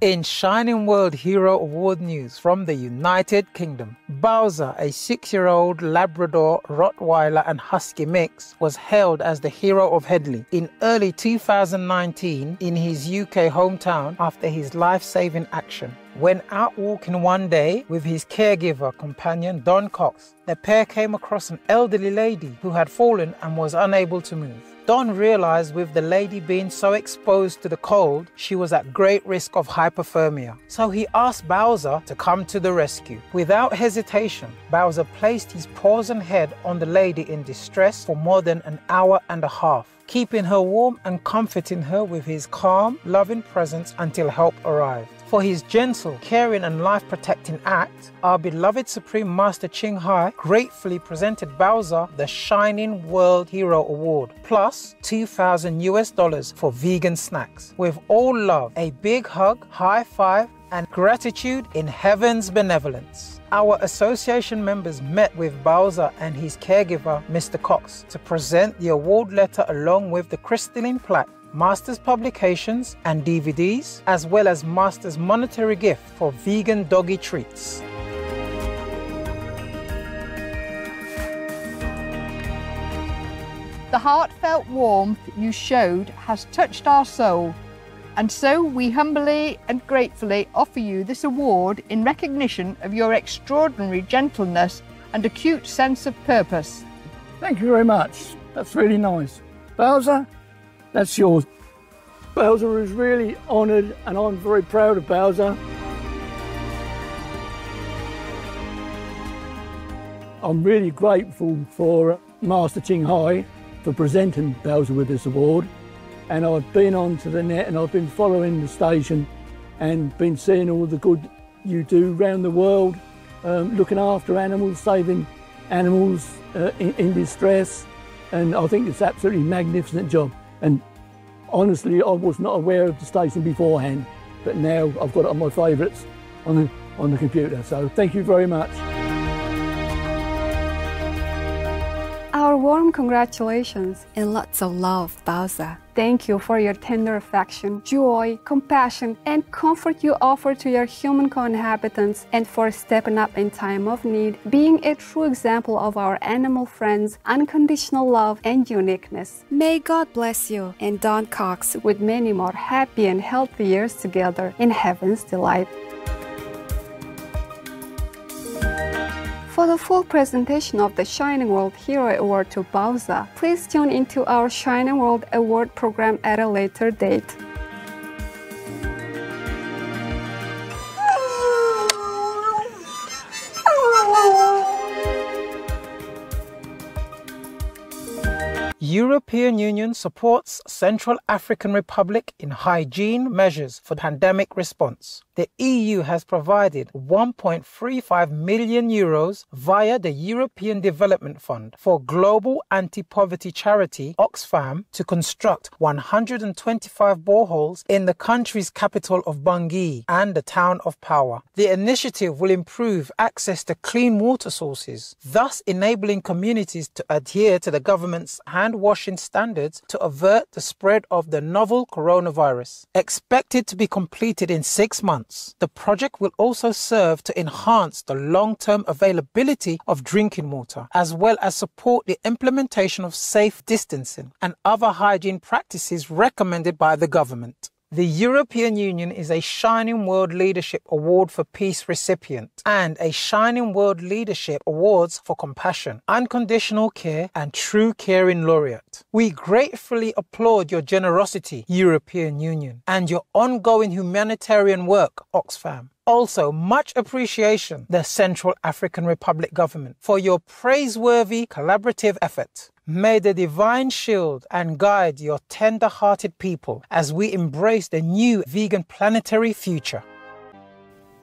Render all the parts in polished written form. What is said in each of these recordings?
In Shining World Hero Award news from the United Kingdom, Bowser, a 6-year-old Labrador, Rottweiler and Husky mix, was hailed as the hero of Headley in early 2019 in his UK hometown after his life-saving action. When out walking one day with his caregiver companion Don Cox, the pair came across an elderly lady who had fallen and was unable to move. Don realized with the lady being so exposed to the cold, she was at great risk of hypothermia. So he asked Bowser to come to the rescue. Without hesitation, Bowser placed his paws and head on the lady in distress for more than an hour and a half, keeping her warm and comforting her with his calm, loving presence until help arrived. For his gentle, caring and life-protecting act, our beloved Supreme Master Ching gratefully presented Bowser the Shining World Hero Award, plus $2,000 for vegan snacks. With all love, a big hug, high five, and gratitude in heaven's benevolence. Our association members met with Bowser and his caregiver, Mr. Cox, to present the award letter along with the crystalline plaque, Master's publications and DVDs, as well as Master's monetary gift for vegan doggy treats. The heartfelt warmth you showed has touched our soul, and so we humbly and gratefully offer you this award in recognition of your extraordinary gentleness and acute sense of purpose. Thank you very much. That's really nice. Bowser, that's yours. Bowser is really honoured, and I'm very proud of Bowser. I'm really grateful for Master Ching for presenting Bowser with this award. And I've been onto the net and I've been following the station and been seeing all the good you do around the world, looking after animals, saving animals in distress. And I think it's an absolutely magnificent job. And honestly, I was not aware of the station beforehand, but now I've got it on my favourites on the computer. So thank you very much. Our warm congratulations and lots of love, Bowser. Thank you for your tender affection, joy, compassion, and comfort you offer to your human co-inhabitants, and for stepping up in time of need, being a true example of our animal friends' unconditional love and uniqueness. May God bless you and Don Cox with many more happy and healthy years together in heaven's delight. For the full presentation of the Shining World Hero Award to Bowser, please tune into our Shining World Award program at a later date. European Union supports Central African Republic in hygiene measures for pandemic response. The EU has provided €1.35 million via the European Development Fund for global anti-poverty charity Oxfam to construct 125 boreholes in the country's capital of Bangui and the town of Power. The initiative will improve access to clean water sources, thus enabling communities to adhere to the government's hand washing standards to avert the spread of the novel coronavirus. Expected to be completed in 6 months, the project will also serve to enhance the long-term availability of drinking water, as well as support the implementation of safe distancing and other hygiene practices recommended by the government. The European Union is a Shining World Leadership Award for Peace recipient and a Shining World Leadership Awards for Compassion, Unconditional Care and True Caring laureate. We gratefully applaud your generosity, European Union, and your ongoing humanitarian work, Oxfam. Also, much appreciation, the Central African Republic government, for your praiseworthy collaborative effort. May the divine shield and guide your tender-hearted people as we embrace the new vegan planetary future.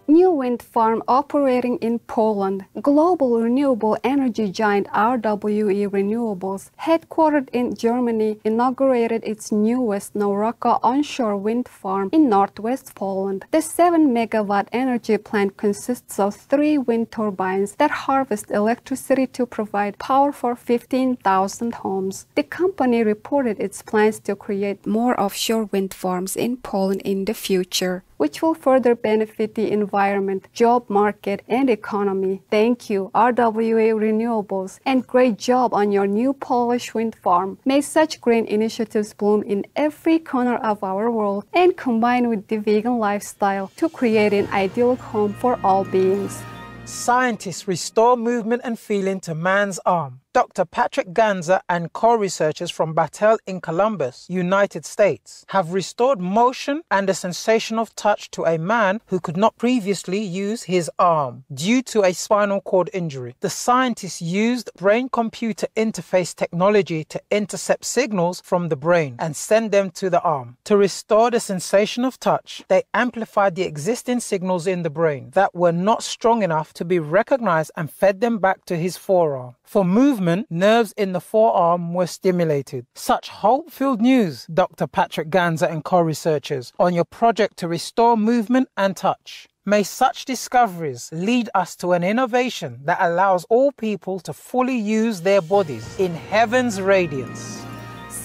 New wind farm operating in Poland. Global renewable energy giant RWE Renewables, headquartered in Germany, inaugurated its newest Nauroka onshore wind farm in northwest Poland. The 7-megawatt energy plant consists of 3 wind turbines that harvest electricity to provide power for 15,000 homes. The company reported its plans to create more offshore wind farms in Poland in the future. which will further benefit the environment, job market, and economy. Thank you, RWA Renewables, and great job on your new Polish wind farm. May such green initiatives bloom in every corner of our world and combine with the vegan lifestyle to create an idyllic home for all beings. Scientists restore movement and feeling to man's arm. Dr. Patrick Ganza and co-researchers from Battelle in Columbus, United States, have restored motion and a sensation of touch to a man who could not previously use his arm due to a spinal cord injury. The scientists used brain-computer interface technology to intercept signals from the brain and send them to the arm. To restore the sensation of touch, they amplified the existing signals in the brain that were not strong enough to be recognized and fed them back to his forearm. For movement, nerves in the forearm were stimulated. Such hope-filled news, Dr. Patrick Ganza and co-researchers, on your project to restore movement and touch. May such discoveries lead us to an innovation that allows all people to fully use their bodies in heaven's radiance.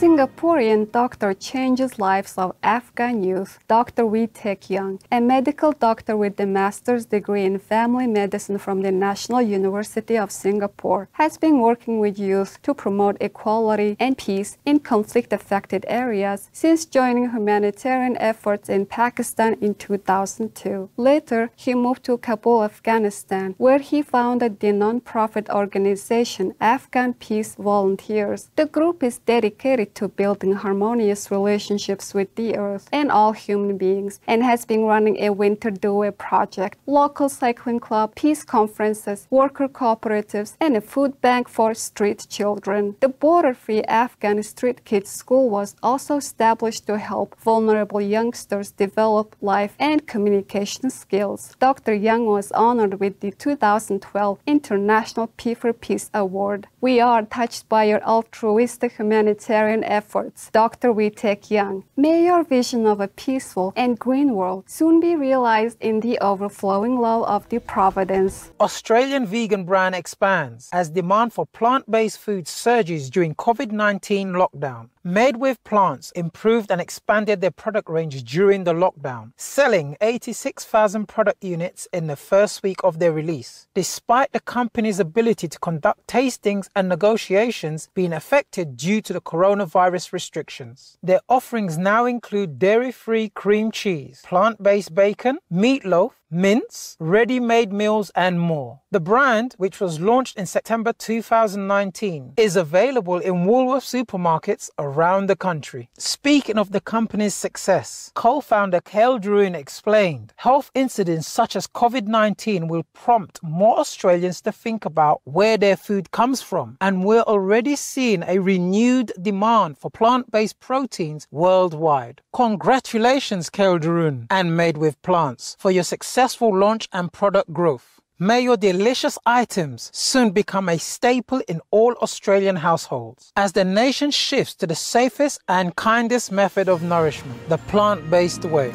Singaporean doctor changes lives of Afghan youth. Dr. Wee Teck Young, a medical doctor with a master's degree in family medicine from the National University of Singapore, has been working with youth to promote equality and peace in conflict-affected areas since joining humanitarian efforts in Pakistan in 2002. Later, he moved to Kabul, Afghanistan, where he founded the non-profit organization Afghan Peace Volunteers. The group is dedicated to building harmonious relationships with the earth and all human beings, and has been running a winter doorway project, local cycling club, peace conferences, worker cooperatives, and a food bank for street children. The border-free Afghan Street Kids School was also established to help vulnerable youngsters develop life and communication skills. Dr. Young was honored with the 2012 International P for Peace Award. We are touched by your altruistic humanitarian efforts, Dr. Wee Teck Young. May your vision of a peaceful and green world soon be realized in the overflowing love of the Providence. Australian vegan brand expands as demand for plant-based food surges during COVID-19 lockdown. Made with Plants improved and expanded their product range during the lockdown, selling 86,000 product units in the first week of their release. Despite the company's ability to conduct tastings and negotiations being affected due to the coronavirus restrictions, their offerings now include dairy-free cream cheese, plant-based bacon, meatloaf, mince, ready-made meals, and more. The brand, which was launched in September 2019, is available in Woolworths supermarkets around the country. Speaking of the company's success, co-founder Kale Druin explained, health incidents such as COVID-19 will prompt more Australians to think about where their food comes from, and we're already seeing a renewed demand for plant-based proteins worldwide. Congratulations, Kale Druin and Made with Plants, for your successful launch and product growth. May your delicious items soon become a staple in all Australian households as the nation shifts to the safest and kindest method of nourishment, the plant-based way.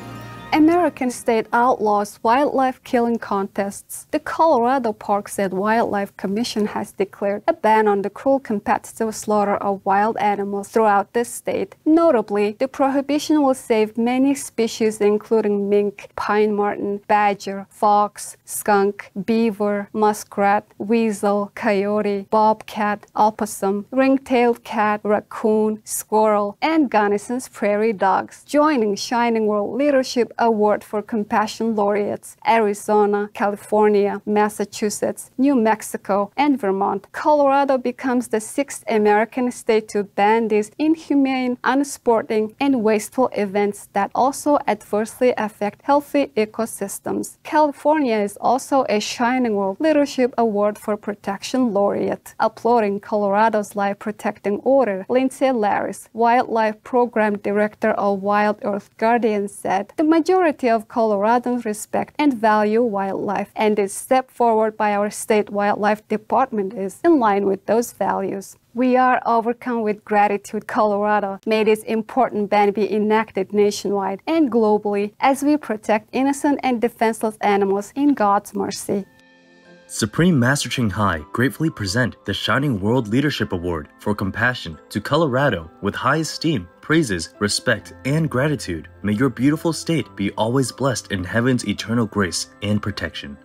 American state outlaws wildlife killing contests. The Colorado Parks and Wildlife Commission has declared a ban on the cruel competitive slaughter of wild animals throughout the state. Notably, the prohibition will save many species including mink, pine marten, badger, fox, skunk, beaver, muskrat, weasel, coyote, bobcat, opossum, ring-tailed cat, raccoon, squirrel, and Gunnison prairie dogs. Joining Shining World Leadership Award for Compassion laureates, Arizona, California, Massachusetts, New Mexico, and Vermont, Colorado becomes the 6th American state to ban these inhumane, unsporting, and wasteful events that also adversely affect healthy ecosystems. California is also a Shining World Leadership Award for Protection laureate. Applauding Colorado's life-protecting order, Lindsay Laris, Wildlife Program Director of Wild Earth Guardians, said, "The majority of Coloradans respect and value wildlife, and this step forward by our state wildlife department is in line with those values." We are overcome with gratitude, Colorado. May this important ban be enacted nationwide and globally as we protect innocent and defenseless animals in God's mercy. Supreme Master Ching gratefully present the Shining World Leadership Award for Compassion to Colorado with high esteem, praises, respect, and gratitude. May your beautiful state be always blessed in heaven's eternal grace and protection.